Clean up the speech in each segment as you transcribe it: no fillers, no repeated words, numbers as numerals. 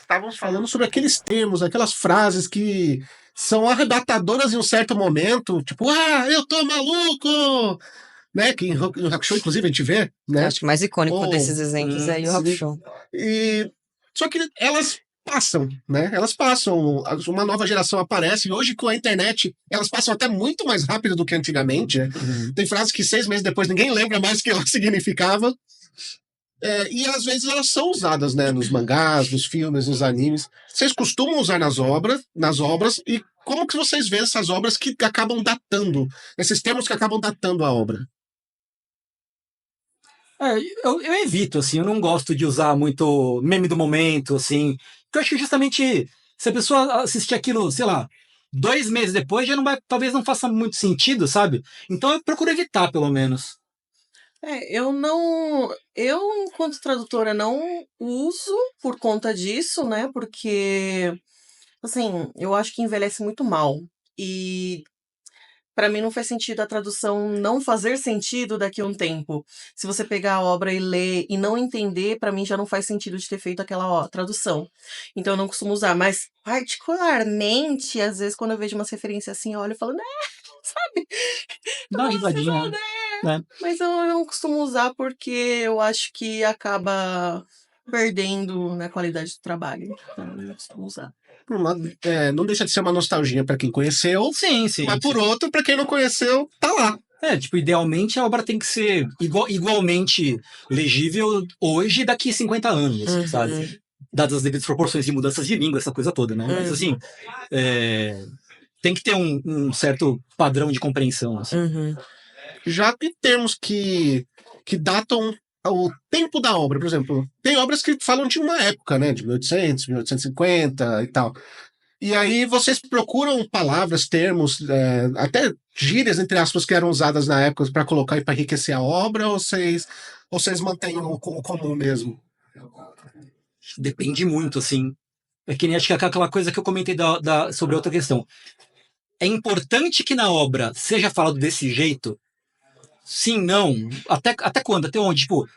estávamos falando sobre aqueles termos, aquelas frases que são arrebatadoras em um certo momento, tipo, eu tô maluco, né? Que em Rock Hakusho, inclusive, a gente vê, né? Acho que o mais icônico Ou, desses exemplos é Yu Yu sim. Hakusho. E só que elas passam, né? Elas passam, uma nova geração aparece, e hoje com a internet elas passam até muito mais rápido do que antigamente, né? Tem frases que 6 meses depois ninguém lembra mais o que ela significava. E às vezes elas são usadas, né, nos mangás, nos filmes, nos animes. Vocês costumam usar nas obras, e como que vocês veem essas obras que acabam datando, esses termos que acabam datando a obra? Eu evito, assim, eu não gosto de usar muito meme do momento, assim, porque eu acho que justamente se a pessoa assistir aquilo, sei lá, 2 meses depois, já não vai, talvez não faça muito sentido, sabe? Então eu procuro evitar, pelo menos. Eu não. Eu, enquanto tradutora, não uso por conta disso, né? Porque, assim, eu acho que envelhece muito mal. E pra mim não faz sentido a tradução não fazer sentido daqui a um tempo. Se você pegar a obra e ler e não entender, pra mim já não faz sentido de ter feito aquela tradução. Então eu não costumo usar, mas particularmente, às vezes quando eu vejo umas referências assim, eu olho e falo, né, sabe? Dá uma Nossa, risadinha, né? mas eu não costumo usar porque eu acho que acaba perdendo na qualidade do trabalho. Então eu não costumo usar. Por um lado, não deixa de ser uma nostalgia para quem conheceu, Sim, sim. mas por outro, para quem não conheceu, tá lá. Tipo, idealmente a obra tem que ser igualmente legível hoje e daqui a 50 anos, sabe? Dadas as devidas proporções de mudanças de língua, essa coisa toda, né? Mas, assim, tem que ter um certo padrão de compreensão, assim. Já em termos que datam o tempo da obra, por exemplo, tem obras que falam de uma época, né? De 1800, 1850 e tal. E aí vocês procuram palavras, termos, até gírias, entre aspas, que eram usadas na época para colocar e para enriquecer a obra, ou vocês mantêm o comum mesmo? Depende muito, assim. É que nem acho que é aquela coisa que eu comentei sobre outra questão. É importante que na obra seja falado desse jeito? Sim, não. Até quando? Até onde? Tipo,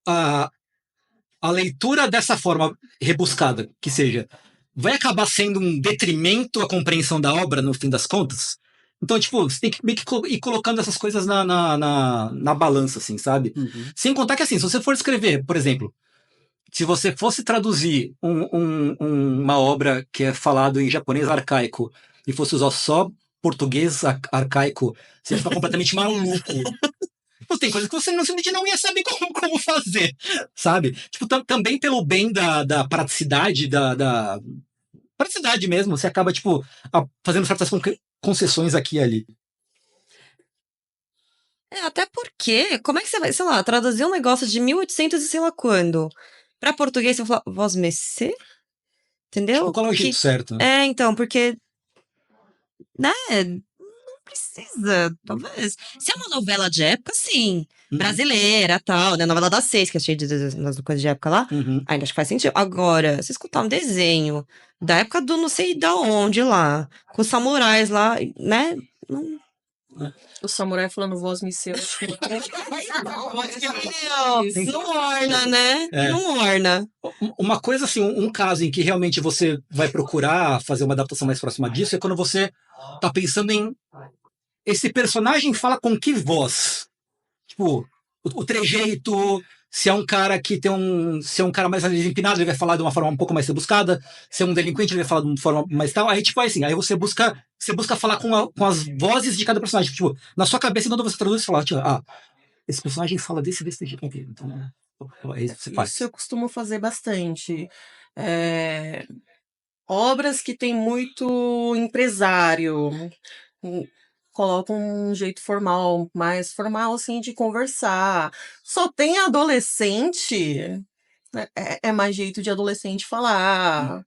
a leitura dessa forma rebuscada, que seja, vai acabar sendo um detrimento à compreensão da obra, no fim das contas? Então, tipo, você tem que meio que ir colocando essas coisas na balança, assim, sabe? Sem contar que, assim, se você for escrever, por exemplo, se você fosse traduzir uma obra que é falado em japonês arcaico e fosse usar só português arcaico, você ia ficar completamente maluco. Tem coisas que você simplesmente não ia saber como fazer, sabe? Tipo, também pelo bem da praticidade, da praticidade mesmo, você acaba, tipo, fazendo certas concessões aqui e ali. Até porque, como é que você vai, sei lá, traduzir um negócio de 1800 e sei lá quando pra português, você vai falar, vos mecê? Entendeu? Tipo, qual é o jeito certo? Então, porque, né, não precisa, talvez. Se é uma novela de época, sim, brasileira, tal, né, novela das 6, que é cheia das coisas de época lá, ainda acho que faz sentido. Agora, se escutar um desenho da época do não sei da onde lá, com os samurais lá, né, não... O samurai falando voz me seu. Não orna, né? Não orna. Uma coisa assim, um caso em que realmente você vai procurar fazer uma adaptação mais próxima disso é quando você tá pensando em esse personagem fala com que voz? Tipo, o trejeito, se é um cara que se é um cara mais empinado, ele vai falar de uma forma um pouco mais rebuscada, se é um delinquente, ele vai falar de uma forma mais tal. Aí, tipo, assim, aí você busca falar com as vozes de cada personagem. Tipo, na sua cabeça, quando você traduz, você fala, tipo, esse personagem fala desse jeito aqui. Então, é isso que você faz. Isso eu costumo fazer bastante. Obras que tem muito empresário, colocam um jeito formal, mais formal, assim, de conversar. Só tem adolescente, é mais jeito de adolescente falar.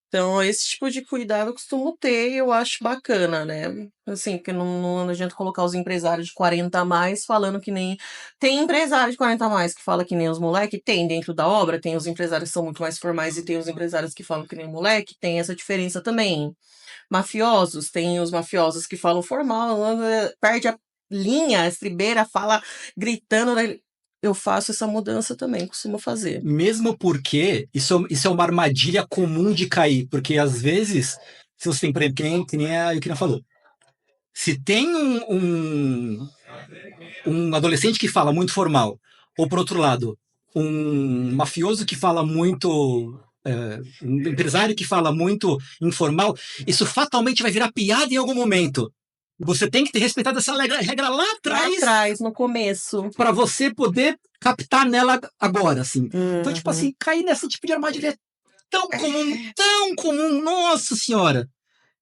Então, esse tipo de cuidado eu costumo ter e eu acho bacana, né? Assim, porque não adianta colocar os empresários de 40 a mais falando que nem... Tem empresário de 40 a mais que fala que nem os moleque? Tem dentro da obra, tem os empresários que são muito mais formais e tem os empresários que falam que nem moleque, tem essa diferença também. Mafiosos, tem os mafiosos que falam formal, perde a linha, a estribeira, fala gritando, né? eu faço essa mudança também, costumo fazer. Mesmo porque isso é uma armadilha comum de cair. Porque às vezes, se você tem, por exemplo, que nem a Yukina falou, se tem um adolescente que fala muito formal, ou por outro lado, um mafioso que fala muito. Um empresário que fala muito informal, isso fatalmente vai virar piada em algum momento. Você tem que ter respeitado essa regra lá Lá atrás atrás, no começo. para você poder captar nela agora, assim. Então, tipo Uhum. assim, cair nesse tipo de armadilha é tão comum, nossa senhora.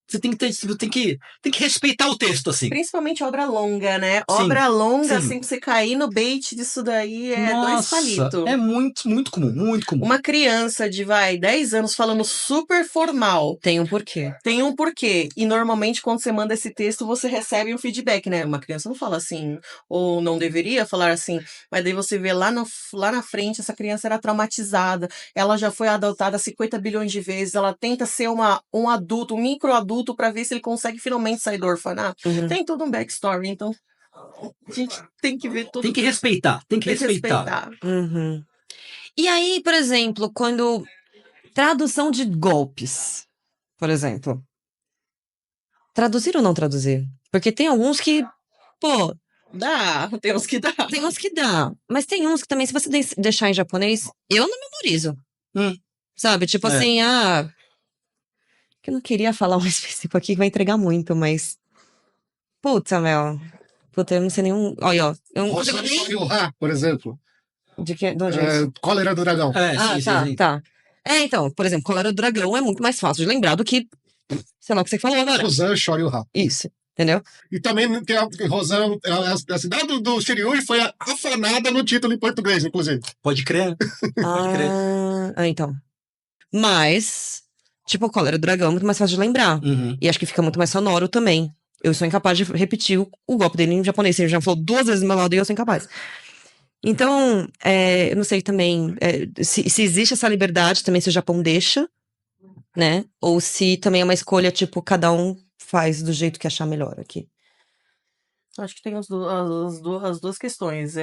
Você tem que respeitar o texto, assim. Principalmente obra longa, né? Sim, Obra longa, sim. assim, pra você cair no bait disso daí é 2 Nossa, palitos. é muito comum, muito comum. Uma criança de, 10 anos falando super formal. Tem um porquê. Tem um porquê. E normalmente, quando você manda esse texto, você recebe um feedback, né? Uma criança não fala assim, ou não deveria falar assim. Mas daí você vê lá na frente, essa criança era traumatizada. Ela já foi adotada 50 bilhões de vezes. Ela tenta ser um adulto, um micro-adulto, pra ver se ele consegue finalmente sair do orfanato. Uhum. Tem todo um backstory, então a gente tem que ver tudo. Tem que respeitar, tem que Tem que respeitar. respeitar. Uhum. E aí, por exemplo, quando tradução de golpes, por exemplo. Traduzir ou não traduzir? Porque tem alguns que, pô, Tem uns que dá. tem uns que dá. Mas tem uns que também, se você deixar em japonês, eu não memorizo. Sabe? Tipo É. assim, que eu não queria falar um específico aqui que vai entregar muito, mas. Puta, meu. Puta, eu não sei nenhum. Olha, ó. Eu não consigo nem. Shoryuha, por exemplo. De onde é isso? Cólera do dragão. Tá. Então, por exemplo, Cólera do Dragão é muito mais fácil de lembrar do que, sei lá, o que você falou agora. Rosan Shoryuha. Isso, entendeu? E também tem a Rosan, a cidade do Shiryu foi afanada no título em português, inclusive. Pode crer. Então. Mas, tipo, Cólera do Dragão é muito mais fácil de lembrar. Uhum. E acho que fica muito mais sonoro também. Eu sou incapaz de repetir o golpe dele em japonês. Ele já falou 2 vezes no meu lado e eu sou incapaz. Então, eu não sei também se existe essa liberdade também, se o Japão deixa, né? Ou se também é uma escolha, tipo, cada um faz do jeito que achar melhor aqui. Acho que tem as duas questões.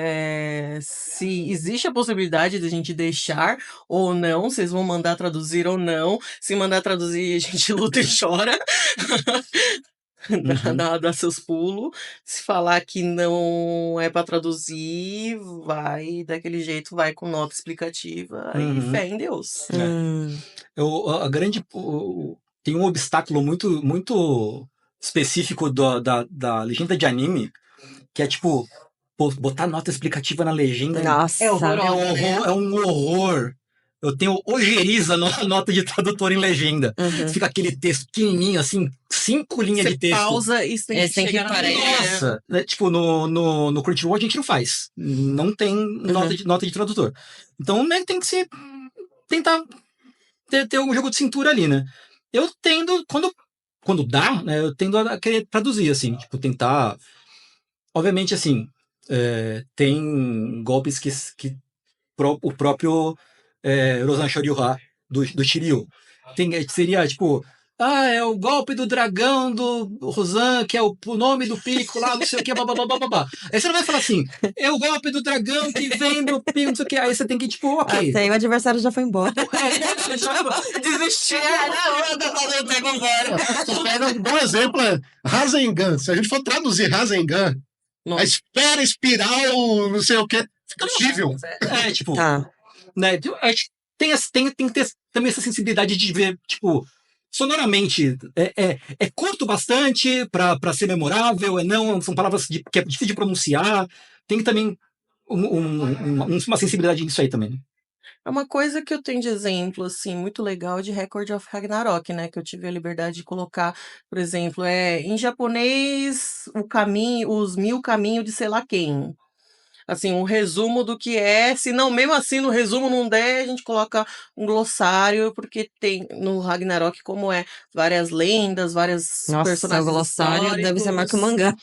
Se existe a possibilidade de a gente deixar ou não, vocês vão mandar traduzir ou não. Se mandar traduzir, a gente luta e chora. Dá seus pulos. Se falar que não é para traduzir, vai daquele jeito, vai com nota explicativa e fé em Deus. Tem um obstáculo muito específico da legenda de anime, que é tipo, botar nota explicativa na legenda. Nossa, é horroroso, é um horror. Eu tenho ojeriza na nota de tradutor em legenda. Fica aquele texto pequenininho, assim, 5 linhas de texto. Você pausa e você tem que chegar na Nossa! Né? Tipo, no Crunchyroll a gente não faz. Não tem nota de tradutor. Então, né, tem que tentar ter um jogo de cintura ali, né? Eu tendo, quando dá, né, eu tendo a querer traduzir, assim, tipo, tentar... Obviamente, assim, tem golpes que o próprio Rosan Shoryuha do Shiryu seria, tipo, é o golpe do dragão do Rosan, que é o nome do pico lá, não sei o que, babá. Aí você não vai falar assim, é o golpe do dragão que vem do pico, não sei o que. Aí você tem que, tipo, ok. Até o adversário já foi embora. Desistir. Você pega um bom exemplo, Rasengan. Se a gente for traduzir Rasengan, a espera espiral, não sei o que, fica horrível. Tipo, Tá. Né, tem que ter também essa sensibilidade de ver, tipo, sonoramente, é curto bastante pra ser memorável, não, são palavras que é difícil de pronunciar, tem que também uma sensibilidade nisso aí também. É uma coisa que eu tenho de exemplo, assim, muito legal de Record of Ragnarok, né? Que eu tive a liberdade de colocar, por exemplo, em japonês, os 1000 caminhos de sei lá quem. Assim, um resumo do que é. Se não, mesmo assim, no resumo não der, a gente coloca um glossário, porque tem no Ragnarok, como várias lendas, vários Nossa, personagens o glossário deve ser maior que o mangá.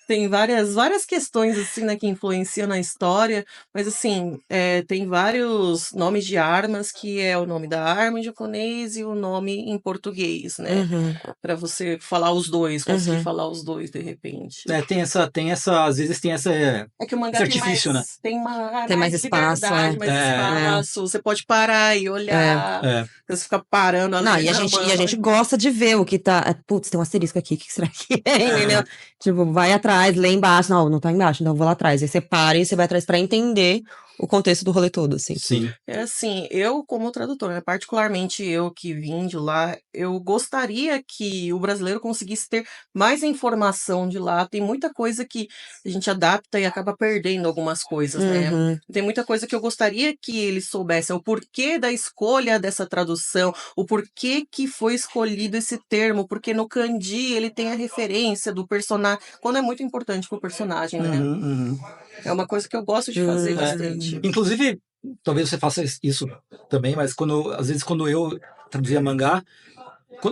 Tem várias questões, assim, né, que influenciam na história, mas, assim, tem vários nomes de armas que é o nome da arma em japonês e o nome em português, né? Uhum. Pra você falar os dois, conseguir Uhum. falar os dois de repente. Tem essa, às vezes tem essa. É que o mangá Esse artifício, né? tem Tem mais espaço, liberdade, mais espaço. Você pode parar e olhar. É. Você fica parando a Não, e a letra, gente gosta de ver o que tá. Putz, tem um asterisco aqui, o que será que é? Entendeu? Tipo, vai atrás, lê embaixo. Não tá embaixo, então eu vou lá atrás. Aí você para e você vai atrás pra entender o contexto do rolê todo, assim. Sim. É assim, eu como tradutora, né, particularmente eu que vim de lá, eu gostaria que o brasileiro conseguisse ter mais informação de lá. Tem muita coisa que a gente adapta e acaba perdendo algumas coisas, né? Uhum. Tem muita coisa que eu gostaria que eles soubessem, o porquê da escolha dessa tradução, o porquê que foi escolhido esse termo, porque no kanji ele tem a referência do personagem, quando é muito importante pro personagem, né? Uhum. É uma coisa que eu gosto de fazer Uhum. bastante. Inclusive, talvez você faça isso também, mas às vezes quando eu traduzia mangá,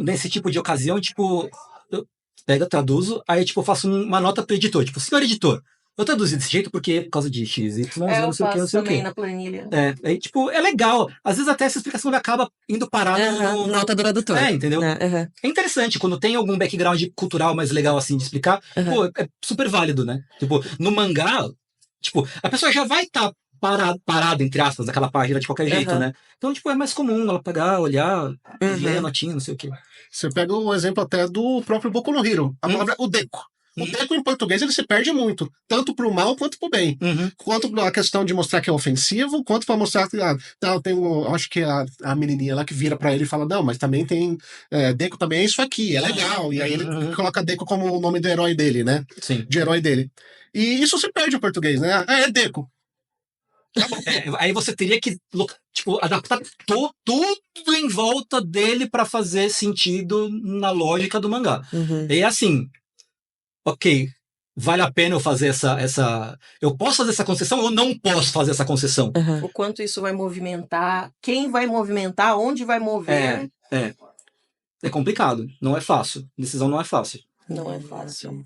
nesse tipo de ocasião, tipo, eu traduzo, aí tipo, eu faço uma nota pro editor, tipo, senhor editor, eu traduzi desse jeito porque por causa de X, Y, Eu não sei o que, não faço sei o também que. na planilha. Aí, tipo, é legal. Às vezes até essa explicação acaba indo parar no... Nota do tradutor. Entendeu? Uhum. É interessante, quando tem algum background cultural mais legal assim de explicar, pô, é super válido, né? Tipo, no mangá, tipo, a pessoa já vai estar parada, entre aspas, naquela página de qualquer jeito, né? Então, tipo, é mais comum ela pegar, olhar, ler a notinha, não sei o quê. Você pega o exemplo até do próprio Boku no Hero, a palavra o deco. O deco em português ele se perde muito, tanto pro mal quanto pro bem. Quanto a questão de mostrar que é ofensivo, quanto para mostrar que acho que a menininha lá que vira pra ele e fala, não, mas também tem deco também é isso aqui, é legal. E aí ele coloca deco como o nome do herói dele, né? Sim. De herói dele. E isso se perde em português, né? É deco. Aí você teria que tipo, adaptar tudo em volta dele pra fazer sentido na lógica do mangá. E assim, ok, vale a pena eu fazer essa... Eu posso fazer essa concessão ou não posso fazer essa concessão? O quanto isso vai movimentar, quem vai movimentar, onde vai mover. É complicado, não é fácil. Decisão não é fácil. Não é fácil.